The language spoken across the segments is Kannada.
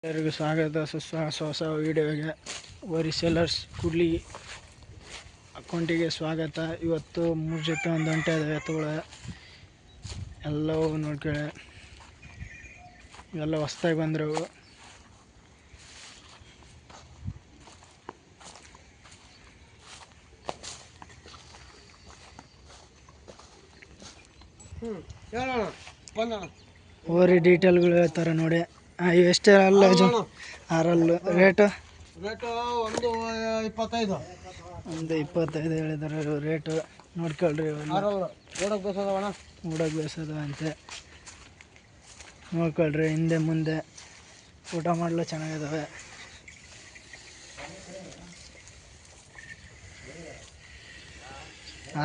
ಎಲ್ಲರಿಗೂ ಸ್ವಾಗತ ಹೊಸ ವೀಡಿಯೋಗೆ. ವರಿ ಸೆಲ್ಲರ್ಸ್ ಕೂಡ್ಲಿ ಅಕೌಂಟಿಗೆ ಸ್ವಾಗತ. ಇವತ್ತು 3 ಜೊತೆ ಒಂದು ಗಂಟೆ ಅದಾವೆ ಎತ್ತುಗಳು, ಎಲ್ಲವೂ ನೋಡ್ಕೊಳ್ಳಿ. ಇವೆಲ್ಲ ಹೊಸ್ದಾಗಿ ಬಂದಿರೋವು. ಓರಿ ಡೀಟೇಲ್ಗಳು ಹೇಳ್ತಾರೆ ನೋಡಿ. ಇವು ಎಷ್ಟೇ ಅಲ್ಲ ಆರಲ್ಲು ರೇಟು ಒಂದು 25 ಹೇಳಿದಾರೆ ರೇಟು. ನೋಡ್ಕೊಳ್ರಿ, ಊಡಕ್ಕೆ ಬೇಸದ ಅಂತೆ ನೋಡ್ಕೊಳ್ರಿ. ಹಿಂದೆ ಮುಂದೆ ಊಟ ಮಾಡಲು ಚೆನ್ನಾಗಿದ್ದಾವೆ.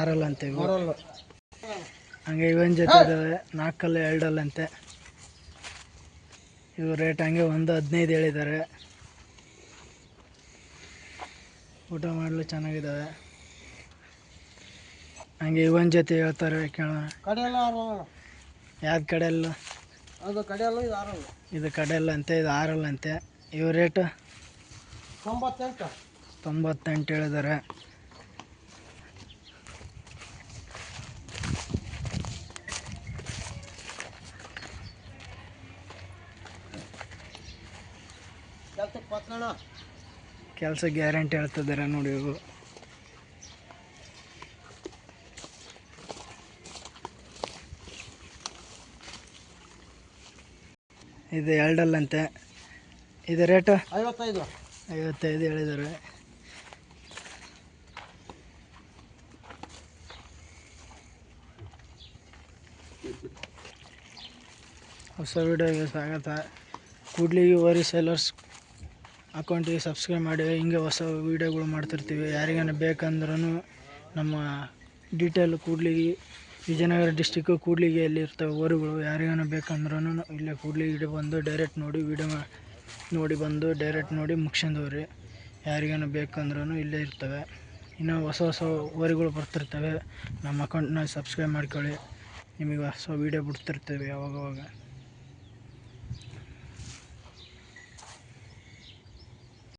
ಆರಲ್ಲ ಅಂತೆ ಇವು. ಹಂಗೆ ಇವನ್ ಜೊತೆ ಇದ್ದಾವೆ 4 2 ಅಂತೆ. ಇವು ರೇಟ್ ಹಂಗೆ 1.15 ಹೇಳಿದ್ದಾರೆ. ಊಟ ಮಾಡಲು ಚೆನ್ನಾಗಿದ್ದಾವೆ. ಹಂಗೆ ಇವನ್ ಜೊತೆ ಹೇಳ್ತಾರೆ, ಕೇಳೋಣ. ಯಾವ್ದು ಕಡೆಯಲ್ಲ? ಇದು ಕಡೆಯಲ್ಲ ಅಂತೆ, ಇದು ಆರಲ್ಲ ಅಂತೆ. ಇವು ರೇಟು 98 ಹೇಳಿದ್ದಾರೆ. ಕೆಲಸ ಗ್ಯಾರಂಟಿ ಹೇಳ್ತಿದ್ದಾರೆ ನೋಡಿ. ಇವು ಇದು 2 ಅಂತೆ. ಇದು ರೇಟು 55 ಹೇಳಿದ್ದಾರೆ. ಹೊಸ ವಿಡಿಯೋಗೆ ಸ್ವಾಗತ. ಕೂಡ್ಲಿ ವರಿ ಸೆಲ್ಲರ್ಸ್ ಅಕೌಂಟಿಗೆ ಸಬ್ಸ್ಕ್ರೈಬ್ ಮಾಡಿ. ಹಿಂಗೆ ಹೊಸ ವೀಡಿಯೋಗಳು ಮಾಡ್ತಿರ್ತೀವಿ. ಯಾರಿಗಾನ ಬೇಕಂದ್ರೂ ನಮ್ಮ ಡೀಟೇಲ್ ಕೂಡ್ಲಿಗೆ, ವಿಜಯನಗರ ಡಿಸ್ಟಿಕ್ಕು ಕೂಡ್ಲಿಗೆ ಎಲ್ಲಿ ಇರ್ತವೆ ಊರುಗಳು. ಯಾರಿಗಾನ ಬೇಕಂದ್ರೂ ಇಲ್ಲೇ ಕೂಡ್ಲಿಗೆ ಬಂದು ಡೈರೆಕ್ಟ್ ನೋಡಿ ವೀಡಿಯೋ ನೋಡಿ ಬಂದು ಡೈರೆಕ್ಟ್ ನೋಡಿ ಮುಗಿಸ್ಕೊಂಡವ್ರಿ. ಯಾರಿಗಾನ ಬೇಕಂದ್ರೂ ಇಲ್ಲೇ ಇರ್ತವೆ. ಇನ್ನು ಹೊಸ ಊರುಗಳು ಬರ್ತಿರ್ತವೆ. ನಮ್ಮ ಅಕೌಂಟ್ನ ಸಬ್ಸ್ಕ್ರೈಬ್ ಮಾಡ್ಕೊಳ್ಳಿ. ನಿಮಗೆ ಹೊಸ ವೀಡಿಯೋ ಬಿಡ್ತಿರ್ತೇವೆ ಯಾವಾಗವಾಗ.